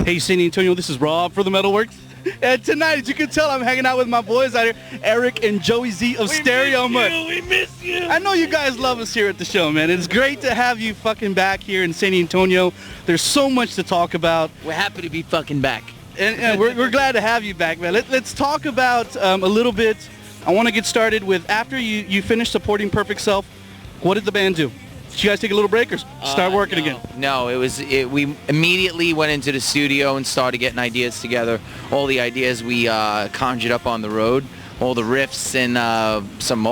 Hey, San Antonio, this is Rob for the MetalWorks. And tonight, as you can tell, I'm hanging out with my boys out here, Eric and JoeyZ of Stereo Mud. We miss you. I know you guys love us here at the show, man. It's great to have you fucking back here in San Antonio. There's so much to talk about. We're happy to be fucking back. And we're glad to have you back, man. Let's talk about a little bit. I want to get started with, after you finished supporting Perfect Self, what did the band do? Did you guys take a little break or start working again? No, we immediately went into the studio and started getting ideas together. All the ideas we conjured up on the road, all the riffs and some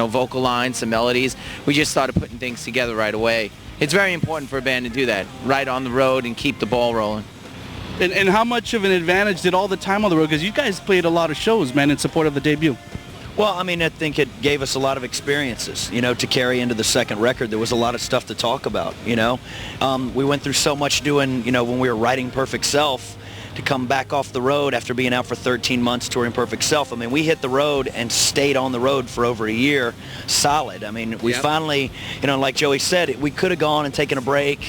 vocal lines, some melodies. We just started putting things together right away. It's very important for a band to do that, right on the road and keep the ball rolling. And how much of an advantage did all the time on the road? Because you guys played a lot of shows, man, in support of the debut. Well, I mean, I think it gave us a lot of experiences, to carry into the second record. There was a lot of stuff to talk about, We went through so much doing, when we were writing Perfect Self, to come back off the road after being out for 13 months touring Perfect Self. I mean, we hit the road and stayed on the road for over a year solid. I mean, we finally, like Joey said, we could have gone and taken a break,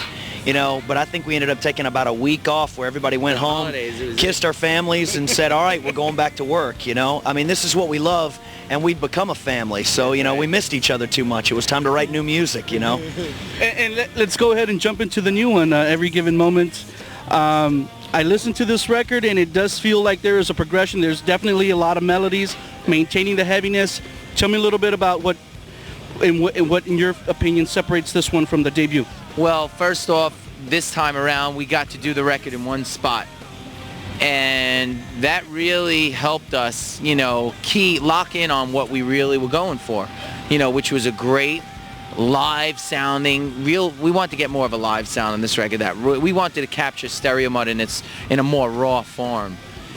but I think we ended up taking about a week off where everybody went home, kissed our families and said, all right, we're going back to work, I mean, this is what we love, and we'd become a family. So, we missed each other too much. It was time to write new music, And let's go ahead and jump into the new one, Every Given Moment. I listened to this record, and it does feel like there is a progression. There's definitely a lot of melodies, maintaining the heaviness. Tell me a little bit about what, in your opinion, separates this one from the debut. Well, first off, this time around, we got to do the record in one spot. And that really helped us, lock in on what we really were going for, which was a great live sounding, we want to get more of a live sound on this record. That we wanted to capture Stereo Mud in a more raw form.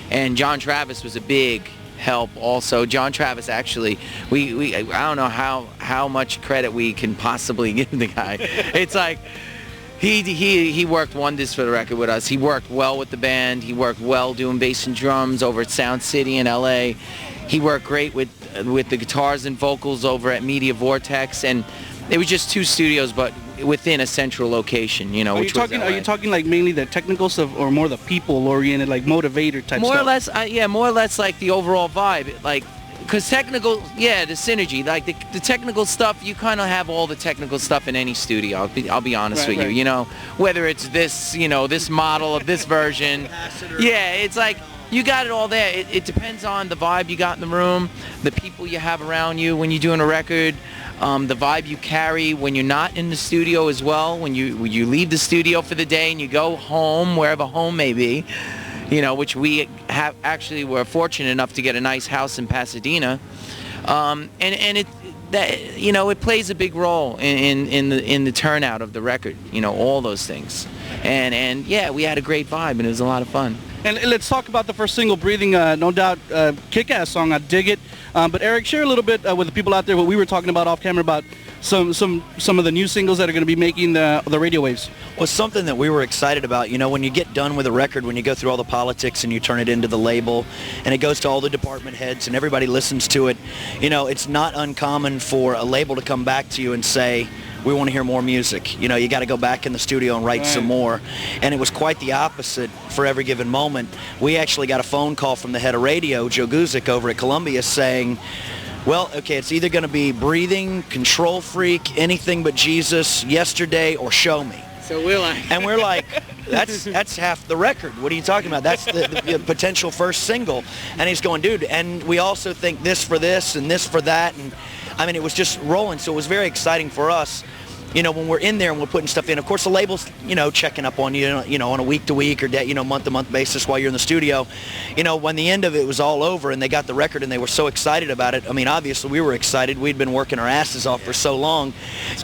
And John Travis was a big help also. John Travis, actually, I don't know how much credit we can possibly give the guy. It's like he worked wonders for the record with us. He worked well with the band. He worked well doing bass and drums over at Sound City in LA. He worked great with the guitars and vocals over at Media Vortex, and it was just two studios, but within a central location, Are you talking like mainly the technical stuff, or more the people-oriented, like motivator type stuff? More or less, more or less like the overall vibe, like, because technical, the synergy, like the technical stuff, you kind of have all the technical stuff in any studio. I'll be honest with you, whether it's this, this model of this version, it's like, you got it all there. It depends on the vibe you got in the room, the people you have around you when you're doing a record, the vibe you carry when you're not in the studio as well, when you leave the studio for the day and you go home, wherever home may be, which we have actually were fortunate enough to get a nice house in Pasadena, and it plays a big role in the turnout of the record, all those things, and we had a great vibe and it was a lot of fun. And let's talk about the first single, Breathing. No doubt, kick-ass song. I dig it. But Eric, share a little bit with the people out there what we were talking about off camera about some of the new singles that are going to be making the radio waves. Well, something that we were excited about, when you get done with a record, when you go through all the politics and you turn it into the label, and it goes to all the department heads and everybody listens to it, it's not uncommon for a label to come back to you and say, we want to hear more music. You got to go back in the studio and write some more. And it was quite the opposite for Every Given Moment. We actually got a phone call from the head of radio, JoeyZ over at Columbia, saying, well, okay, it's either going to be Breathing, Control Freak, Anything But Jesus, Yesterday, or Show Me. So we're like... And we're like, that's half the record. What are you talking about? That's the potential first single. And he's going, dude, and we also think this for this and this for that. And I mean, it was just rolling. So it was very exciting for us. When we're in there and we're putting stuff in, of course the label's, checking up on you, on a week-to-week or day, month-to-month basis while you're in the studio. When the end of it was all over and they got the record and they were so excited about it, I mean, obviously we were excited. We'd been working our asses off for so long.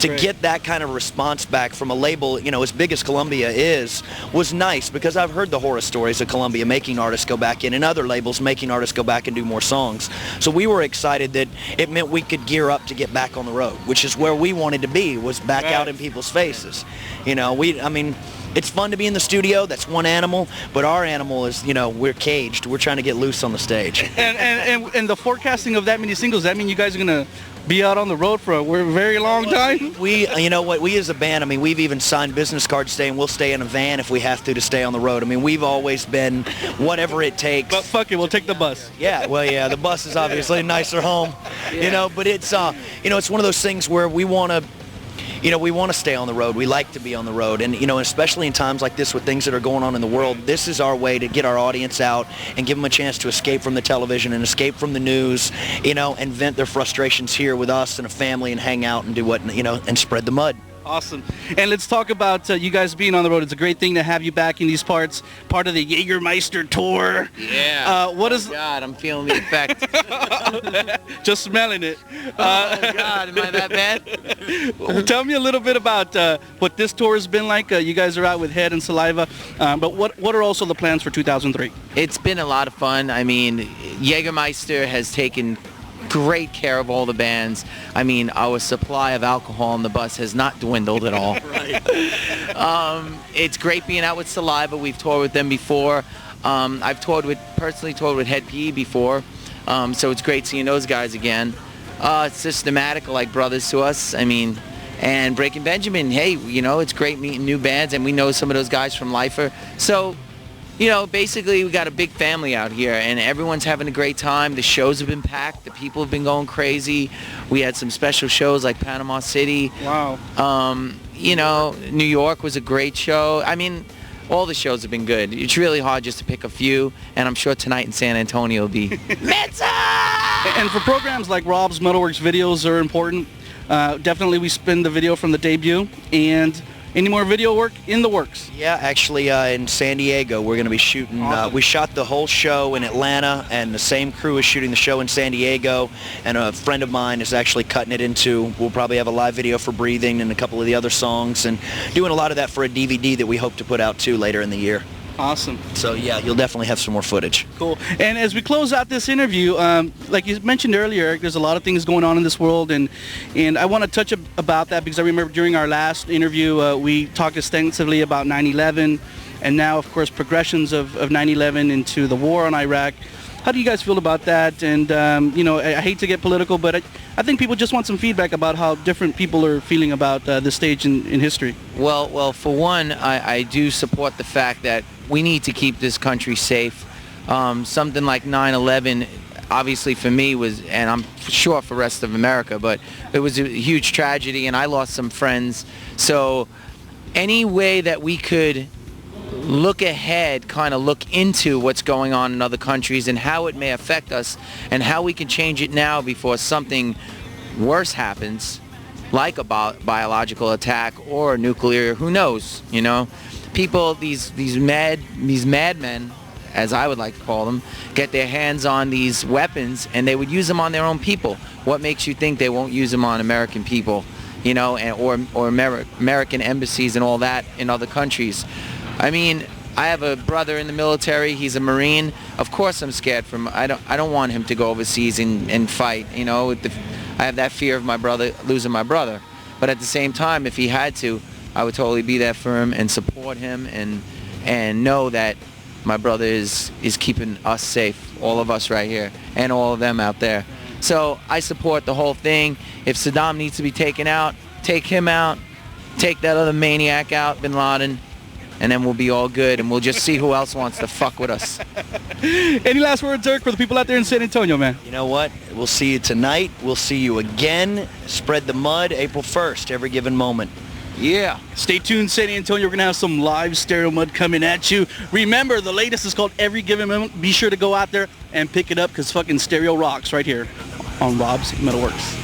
To get that kind of response back from a label, as big as Columbia is, was nice, because I've heard the horror stories of Columbia making artists go back in and other labels making artists go back and do more songs. So we were excited that it meant we could gear up to get back on the road, which is where we wanted to be, was back out in people's faces. I mean, it's fun to be in the studio. That's one animal, but our animal is, we're caged. We're trying to get loose on the stage. And the forecasting of that many singles, that mean you guys are gonna be out on the road for a very long time? We, you know what, we as a band, I mean, we've even signed business cards saying we'll stay in a van if we have to stay on the road. I mean, we've always been whatever it takes. But fuck it, we'll take the bus. Yeah, well, yeah, the bus is obviously a nicer home, you know, but it's, you know, it's one of those things where we want to, you know, we want to stay on the road. We like to be on the road. And, you know, especially in times like this with things that are going on in the world, this is our way to get our audience out and give them a chance to escape from the television and escape from the news, you know, and vent their frustrations here with us and a family and hang out and do what, you know, and spread the mud. Awesome. And let's talk about you guys being on the road. It's a great thing to have you back in these parts, part of the Jagermeister Tour. Yeah. What is... God, I'm feeling the effect. Just smelling it. Oh, God, am I that bad? Tell me a little bit about what this tour has been like. You guys are out with Head and Saliva, but what are also the plans for 2003? It's been a lot of fun. I mean, Jagermeister has taken great care of all the bands. I mean, our supply of alcohol on the bus has not dwindled at all. It's great being out with Saliva. We've toured with them before. I've personally toured with Head PE before, so it's great seeing those guys again. It's systematic, like brothers to us. I mean, and Breaking Benjamin, hey, you know, it's great meeting new bands, and we know some of those guys from Lifer. So, you know, basically we got a big family out here and everyone's having a great time. The shows have been packed. The people have been going crazy. We had some special shows like Panama City. Wow. You know, New York was a great show. I mean, all the shows have been good. It's really hard just to pick a few, and I'm sure tonight in San Antonio will be Meta! And for programs like Rob's MetalWorks, videos are important. Definitely we spin the video from the debut. And any more video work in the works? Yeah, actually in San Diego we're going to be shooting, Awesome. we shot the whole show in Atlanta and the same crew is shooting the show in San Diego, and a friend of mine is actually cutting it into, we'll probably have a live video for Breathing and a couple of the other songs, and doing a lot of that for a DVD that we hope to put out too later in the year. Awesome. So yeah, you'll definitely have some more footage. Cool. And as we close out this interview, like you mentioned earlier, Eric, there's a lot of things going on in this world, and I want to touch about that because I remember during our last interview we talked extensively about 9/11, and now of course progressions of 9/11 into the war on Iraq. How do you guys feel about that? And you know, I hate to get political, but I think people just want some feedback about how different people are feeling about this stage in history. Well, for one, I do support the fact that we need to keep this country safe. Something like 9/11, obviously for me was, and I'm sure for the rest of America, but it was a huge tragedy, and I lost some friends. So any way that we could look ahead, kind of look into what's going on in other countries and how it may affect us and how we can change it now before something worse happens, like a biological attack or nuclear, who knows, you know. People, these madmen, as I would like to call them, get their hands on these weapons and they would use them on their own people. What makes you think they won't use them on American people, you know, or American embassies and all that in other countries? I mean, I have a brother in the military. He's a Marine. Of course I'm scared for him. I don't want him to go overseas and fight, you know. I have that fear of my brother, losing my brother. But at the same time, if he had to, I would totally be there for him and support him and know that my brother is keeping us safe, all of us right here, and all of them out there. So I support the whole thing. If Saddam needs to be taken out, take him out. Take that other maniac out, Bin Laden, and then we'll be all good, and we'll just see who else wants to fuck with us. Any last words, Dirk, for the people out there in San Antonio, man? You know what? We'll see you tonight. We'll see you again. Spread the mud, April 1st, every given moment. Yeah. Stay tuned, San Antonio. We're going to have some live stereo mud coming at you. Remember, the latest is called Every Given Moment. Be sure to go out there and pick it up because fucking stereo rocks right here on Rob's MetalWorks.